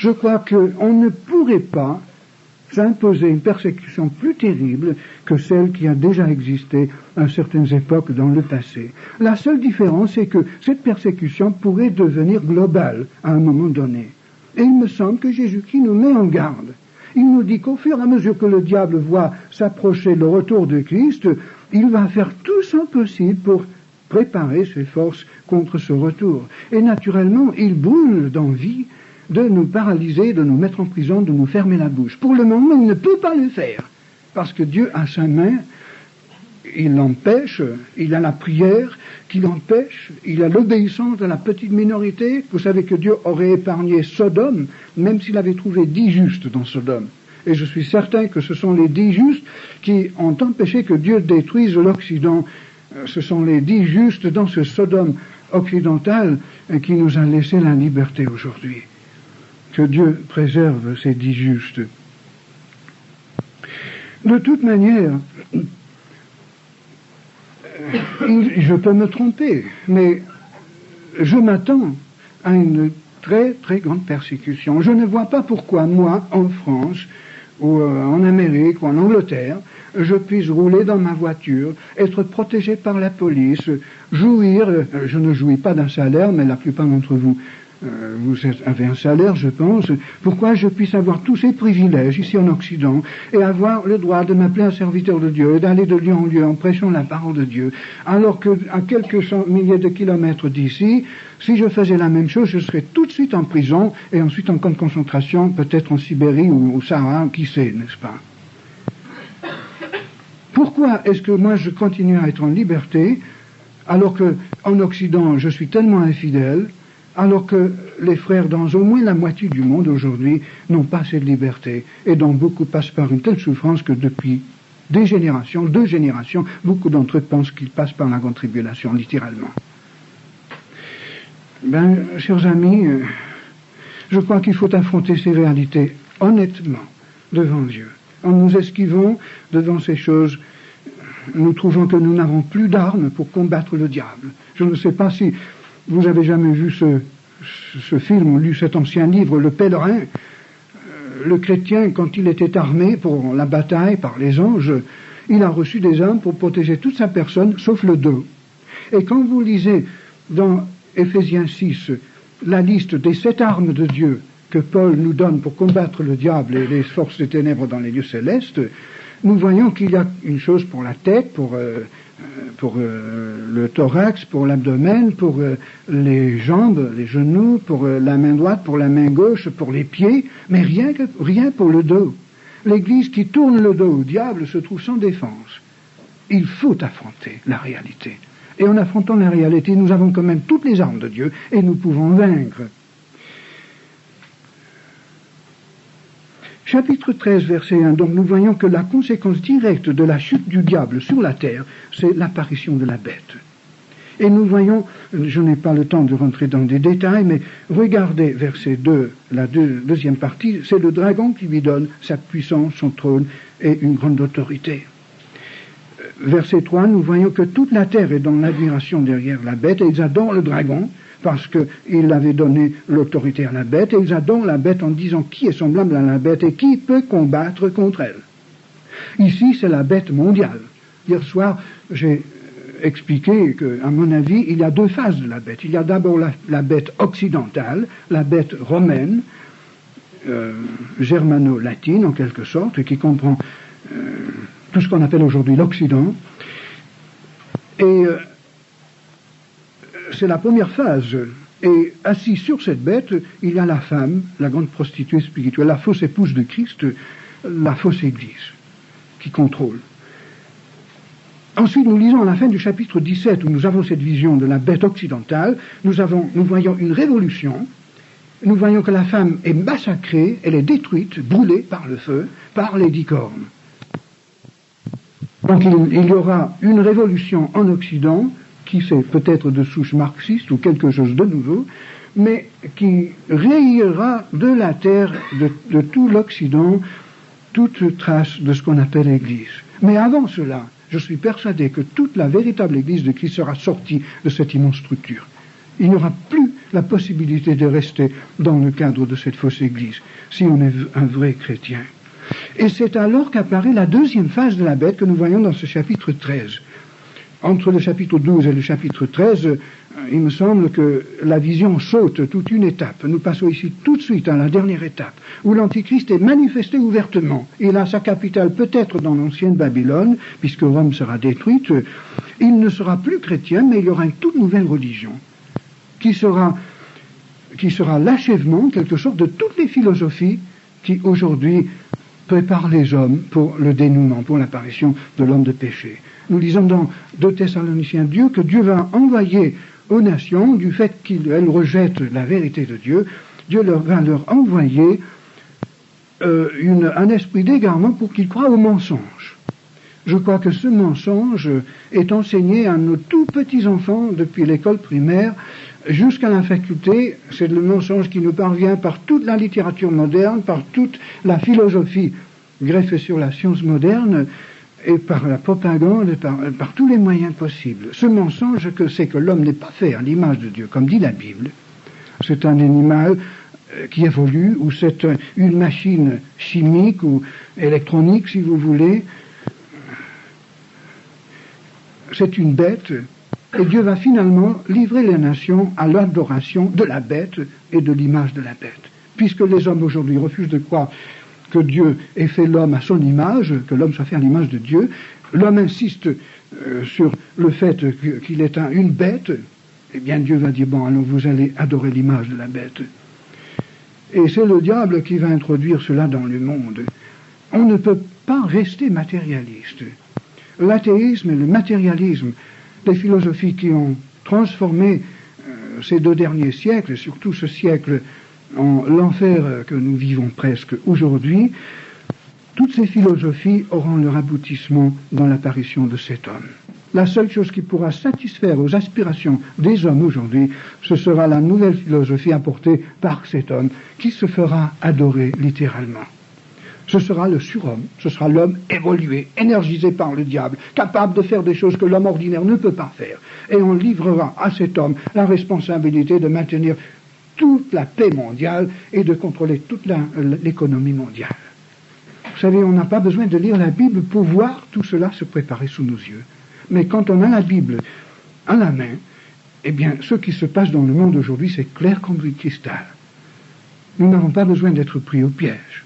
Je crois qu'on ne pourrait pas s'imposer une persécution plus terrible que celle qui a déjà existé à certaines époques dans le passé. La seule différence est que cette persécution pourrait devenir globale à un moment donné. Et il me semble que Jésus-Christ nous met en garde. Il nous dit qu'au fur et à mesure que le diable voit s'approcher le retour de Christ, il va faire tout son possible pour préparer ses forces contre ce retour. Et naturellement, il brûle d'envie de nous paralyser, de nous mettre en prison, de nous fermer la bouche. Pour le moment, il ne peut pas le faire, parce que Dieu a sa main, il l'empêche, il a la prière qui l'empêche, il a l'obéissance de la petite minorité. Vous savez que Dieu aurait épargné Sodome, même s'il avait trouvé 10 justes dans Sodome. Et je suis certain que ce sont les 10 justes qui ont empêché que Dieu détruise l'Occident. Ce sont les 10 justes dans ce Sodome occidental qui nous a laissé la liberté aujourd'hui. Que Dieu préserve ces 10 justes. De toute manière, je peux me tromper, mais je m'attends à une très très grande persécution. Je ne vois pas pourquoi moi, en France, ou en Amérique, ou en Angleterre, je puisse rouler dans ma voiture, être protégé par la police, jouir, je ne jouis pas d'un salaire, mais la plupart d'entre vous, vous avez un salaire, je pense, pourquoi je puisse avoir tous ces privilèges ici en Occident et avoir le droit de m'appeler un serviteur de Dieu et d'aller de lieu en lieu en prêchant la parole de Dieu, alors que à quelques milliers de kilomètres d'ici, si je faisais la même chose, je serais tout de suite en prison et ensuite en camp de concentration, peut-être en Sibérie ou au Sahara, qui sait, n'est-ce pas? Pourquoi est-ce que moi je continue à être en liberté alors que en Occident je suis tellement infidèle, alors que les frères dans au moins la moitié du monde aujourd'hui n'ont pas cette liberté, et dont beaucoup passent par une telle souffrance que depuis deux générations, beaucoup d'entre eux pensent qu'ils passent par la grande tribulation, littéralement. Chers amis, je crois qu'il faut affronter ces réalités honnêtement devant Dieu. En nous esquivant devant ces choses, nous trouvons que nous n'avons plus d'armes pour combattre le diable. Je ne sais pas si vous avez jamais vu ce film ou lu cet ancien livre, Le Pèlerin. Le chrétien, quand il était armé pour la bataille par les anges, il a reçu des armes pour protéger toute sa personne, sauf le dos. Et quand vous lisez dans Éphésiens 6 la liste des 7 armes de Dieu que Paul nous donne pour combattre le diable et les forces des ténèbres dans les lieux célestes, nous voyons qu'il y a une chose pour la tête, pour le thorax, pour l'abdomen, pour les jambes, les genoux, pour la main droite, pour la main gauche, pour les pieds, mais rien pour le dos. L'Église qui tourne le dos au diable se trouve sans défense. Il faut affronter la réalité. Et en affrontant la réalité, nous avons quand même toutes les armes de Dieu et nous pouvons vaincre. Chapitre 13, verset 1, donc nous voyons que la conséquence directe de la chute du diable sur la terre, c'est l'apparition de la bête. Et nous voyons, je n'ai pas le temps de rentrer dans des détails, mais regardez verset 2, la deuxième partie, c'est le dragon qui lui donne sa puissance, son trône et une grande autorité. Verset 3, nous voyons que toute la terre est dans l'admiration derrière la bête, et ils adorent le dragon, parce qu'il avait donné l'autorité à la bête, et ils adorent la bête en disant qui est semblable à la bête et qui peut combattre contre elle. Ici, c'est la bête mondiale. Hier soir, j'ai expliqué qu'à mon avis, il y a 2 phases de la bête. Il y a d'abord la bête occidentale, la bête romaine, germano-latine en quelque sorte, qui comprend tout ce qu'on appelle aujourd'hui l'Occident. Et c'est la première phase. Et assis sur cette bête, il y a la femme, la grande prostituée spirituelle, la fausse épouse de Christ, la fausse église, qui contrôle. Ensuite, nous lisons à la fin du chapitre 17, où nous avons cette vision de la bête occidentale, nous voyons une révolution, nous voyons que la femme est massacrée, elle est détruite, brûlée par le feu, par les 10 cornes. Donc il y aura une révolution en Occident, qui c'est peut-être de souche marxiste ou quelque chose de nouveau, mais qui rayera de la terre, de tout l'Occident, toute trace de ce qu'on appelle l'Église. Mais avant cela, je suis persuadé que toute la véritable Église de Christ sera sortie de cette immense structure. Il n'y aura plus la possibilité de rester dans le cadre de cette fausse Église, si on est un vrai chrétien. Et c'est alors qu'apparaît la deuxième phase de la bête que nous voyons dans ce chapitre 13. Entre le chapitre 12 et le chapitre 13, il me semble que la vision saute toute une étape. Nous passons ici tout de suite à la dernière étape, où l'Antichrist est manifesté ouvertement. Il a sa capitale peut-être dans l'ancienne Babylone, puisque Rome sera détruite. Il ne sera plus chrétien, mais il y aura une toute nouvelle religion, qui sera l'achèvement, quelque chose, de toutes les philosophies qui aujourd'hui préparent les hommes pour le dénouement, pour l'apparition de l'homme de péché. Nous lisons dans 2 Thessaloniciens que Dieu va envoyer aux nations, du fait qu'elles rejettent la vérité de Dieu, Dieu va leur envoyer un esprit d'égarement pour qu'ils croient au mensonge. Je crois que ce mensonge est enseigné à nos tout petits enfants depuis l'école primaire jusqu'à la faculté. C'est le mensonge qui nous parvient par toute la littérature moderne, par toute la philosophie greffée sur la science moderne, et par la propagande, et par tous les moyens possibles. Ce mensonge c'est que l'homme n'est pas fait à l'image de Dieu, comme dit la Bible. C'est un animal qui évolue, ou c'est une machine chimique ou électronique, si vous voulez. C'est une bête, et Dieu va finalement livrer les nations à l'adoration de la bête et de l'image de la bête. Puisque les hommes aujourd'hui refusent de croire que Dieu ait fait l'homme à son image, que l'homme soit fait à l'image de Dieu, l'homme insiste sur le fait qu'il est une bête, eh bien Dieu va dire, bon, alors vous allez adorer l'image de la bête. Et c'est le diable qui va introduire cela dans le monde. On ne peut pas rester matérialiste. L'athéisme et le matérialisme, des philosophies qui ont transformé ces 2 derniers siècles, surtout ce siècle en l'enfer que nous vivons presque aujourd'hui, toutes ces philosophies auront leur aboutissement dans l'apparition de cet homme. La seule chose qui pourra satisfaire aux aspirations des hommes aujourd'hui, ce sera la nouvelle philosophie apportée par cet homme, qui se fera adorer littéralement. Ce sera le surhomme, ce sera l'homme évolué, énergisé par le diable, capable de faire des choses que l'homme ordinaire ne peut pas faire. Et on livrera à cet homme la responsabilité de maintenir toute la paix mondiale et de contrôler toute l'économie mondiale. Vous savez, on n'a pas besoin de lire la Bible pour voir tout cela se préparer sous nos yeux. Mais quand on a la Bible à la main, eh bien, ce qui se passe dans le monde aujourd'hui, c'est clair comme du cristal. Nous n'avons pas besoin d'être pris au piège.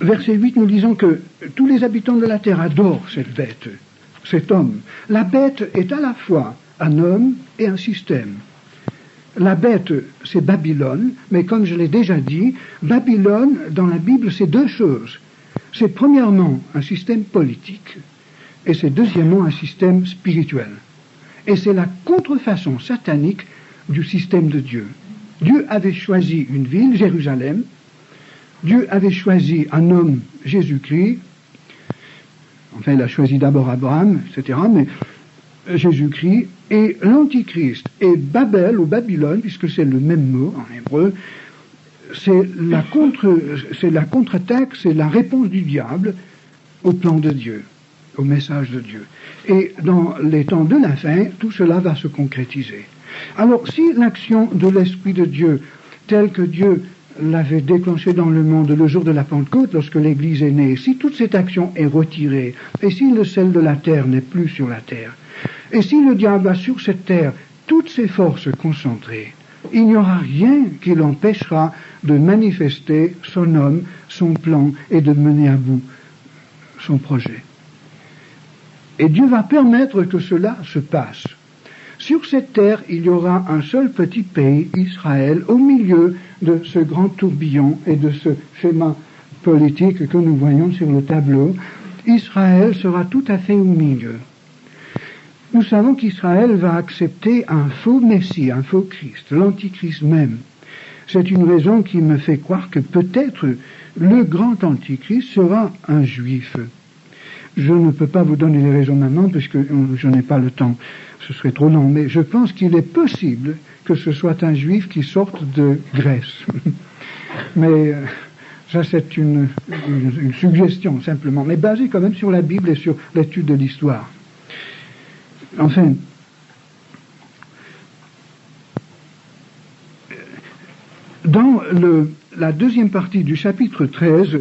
Verset 8, nous lisons que tous les habitants de la terre adorent cette bête, cet homme. La bête est à la fois un homme et un système. La bête, c'est Babylone, mais comme je l'ai déjà dit, Babylone, dans la Bible, c'est 2 choses. C'est premièrement un système politique, et c'est deuxièmement un système spirituel. Et c'est la contrefaçon satanique du système de Dieu. Dieu avait choisi une ville, Jérusalem. Dieu avait choisi un homme, Jésus-Christ. Enfin, il a choisi d'abord Abraham, etc., mais Jésus-Christ, et l'Antichrist, et Babel ou Babylone, puisque c'est le même mot en hébreu, c'est la contre-attaque, c'est la réponse du diable au plan de Dieu, au message de Dieu. Et dans les temps de la fin, tout cela va se concrétiser. Alors, si l'action de l'Esprit de Dieu, telle que Dieu l'avait déclenchée dans le monde le jour de la Pentecôte, lorsque l'Église est née, si toute cette action est retirée, et si le sel de la terre n'est plus sur la terre, et si le diable a sur cette terre toutes ses forces concentrées, il n'y aura rien qui l'empêchera de manifester son homme, son plan, et de mener à bout son projet. Et Dieu va permettre que cela se passe. Sur cette terre, il y aura un seul petit pays, Israël, au milieu de ce grand tourbillon et de ce schéma politique que nous voyons sur le tableau. Israël sera tout à fait au milieu. Nous savons qu'Israël va accepter un faux Messie, un faux Christ, l'Antichrist même. C'est une raison qui me fait croire que peut-être le grand Antichrist sera un Juif. Je ne peux pas vous donner les raisons maintenant, puisque je n'ai pas le temps, ce serait trop long, mais je pense qu'il est possible que ce soit un Juif qui sorte de Grèce. Mais ça c'est une suggestion simplement, mais basée quand même sur la Bible et sur l'étude de l'histoire. Enfin, Dans la deuxième partie du chapitre 13,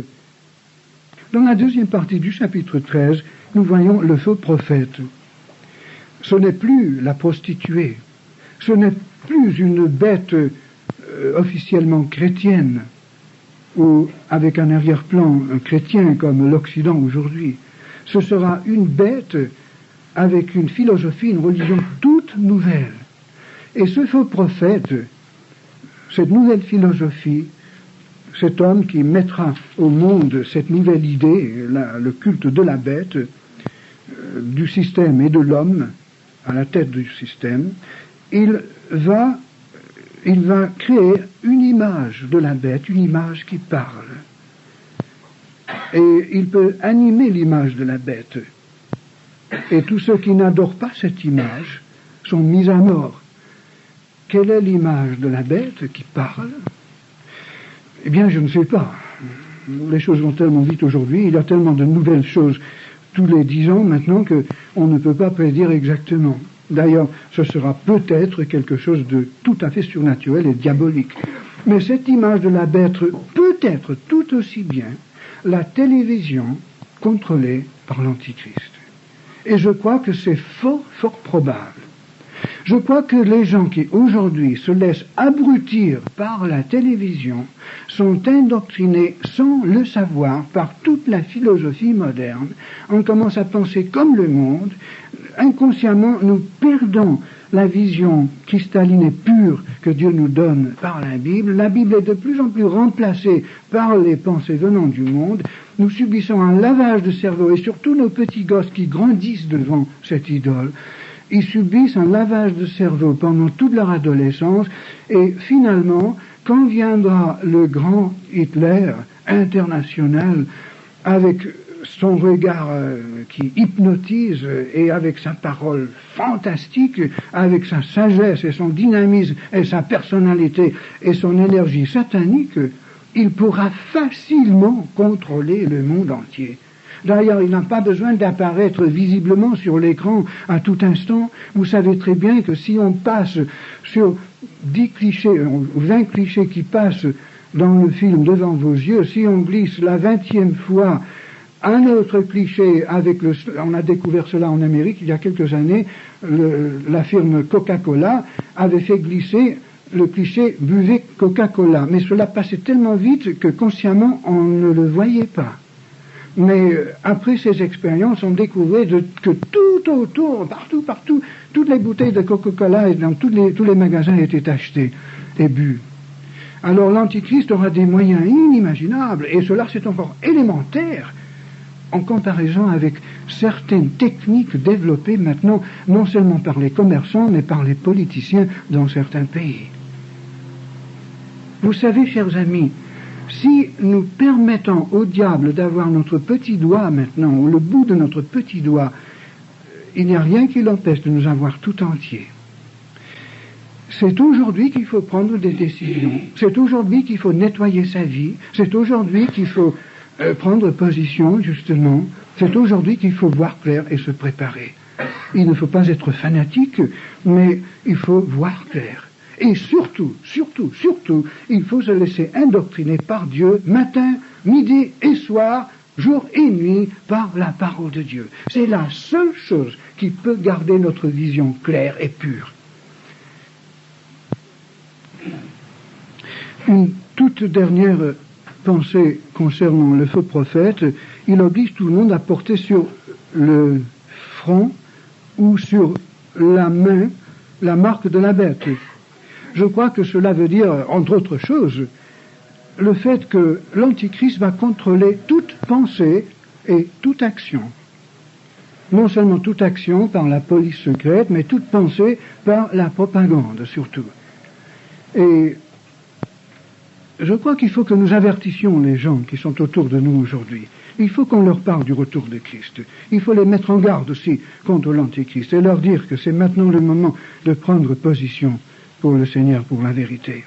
nous voyons le faux prophète. Ce n'est plus la prostituée, ce n'est plus une bête officiellement chrétienne, ou avec un arrière-plan chrétien comme l'Occident aujourd'hui. Ce sera une bête avec une philosophie, une religion toute nouvelle. Et ce faux prophète, cette nouvelle philosophie, cet homme qui mettra au monde cette nouvelle idée, le culte de la bête, du système et de l'homme, à la tête du système, il va créer une image de la bête, une image qui parle. Et il peut animer l'image de la bête. Et tous ceux qui n'adorent pas cette image sont mis à mort. Quelle est l'image de la bête qui parle? Eh bien, je ne sais pas. Les choses vont tellement vite aujourd'hui, il y a tellement de nouvelles choses tous les 10 ans maintenant qu'on ne peut pas prédire exactement. D'ailleurs, ce sera peut-être quelque chose de tout à fait surnaturel et diabolique. Mais cette image de la bête peut être tout aussi bien la télévision contrôlée par l'Antichrist. Et je crois que c'est fort, fort probable. Je crois que les gens qui aujourd'hui se laissent abrutir par la télévision sont indoctrinés sans le savoir par toute la philosophie moderne. On commence à penser comme le monde. Inconsciemment, nous perdons la vision cristalline et pure que Dieu nous donne par la Bible. La Bible est de plus en plus remplacée par les pensées venant du monde. Nous subissons un lavage de cerveau, et surtout nos petits gosses qui grandissent devant cette idole. Ils subissent un lavage de cerveau pendant toute leur adolescence, et finalement, quand viendra le grand Hitler international, avec son regard qui hypnotise, et avec sa parole fantastique, avec sa sagesse et son dynamisme et sa personnalité et son énergie satanique, il pourra facilement contrôler le monde entier. D'ailleurs, il n'a pas besoin d'apparaître visiblement sur l'écran à tout instant. Vous savez très bien que si on passe sur 10 clichés, ou 20 clichés qui passent dans le film devant vos yeux, si on glisse la 20e fois un autre cliché on a découvert cela en Amérique il y a quelques années, la firme Coca-Cola avait fait glisser le cliché « buvez Coca-Cola », mais cela passait tellement vite que consciemment on ne le voyait pas. Mais après ces expériences, on découvrait que tout autour, partout, toutes les bouteilles de Coca-Cola et dans tous les magasins étaient achetées et bu. Alors l'Antichrist aura des moyens inimaginables, et cela c'est encore élémentaire en comparaison avec certaines techniques développées maintenant, non seulement par les commerçants, mais par les politiciens dans certains pays. Vous savez, chers amis, si nous permettons au diable d'avoir notre petit doigt maintenant, ou le bout de notre petit doigt, il n'y a rien qui l'empêche de nous avoir tout entier. C'est aujourd'hui qu'il faut prendre des décisions. C'est aujourd'hui qu'il faut nettoyer sa vie. C'est aujourd'hui qu'il faut prendre position, justement. C'est aujourd'hui qu'il faut voir clair et se préparer. Il ne faut pas être fanatique, mais il faut voir clair. Et surtout, il faut se laisser indoctriner par Dieu, matin, midi et soir, jour et nuit, par la parole de Dieu. C'est la seule chose qui peut garder notre vision claire et pure. Une toute dernière pensée concernant le faux prophète, il oblige tout le monde à porter sur le front ou sur la main la marque de la bête. Je crois que cela veut dire, entre autres choses, le fait que l'Antichrist va contrôler toute pensée et toute action. Non seulement toute action par la police secrète, mais toute pensée par la propagande, surtout. Et je crois qu'il faut que nous avertissions les gens qui sont autour de nous aujourd'hui. Il faut qu'on leur parle du retour de Christ. Il faut les mettre en garde aussi contre l'Antichrist et leur dire que c'est maintenant le moment de prendre position pour le Seigneur, pour la vérité.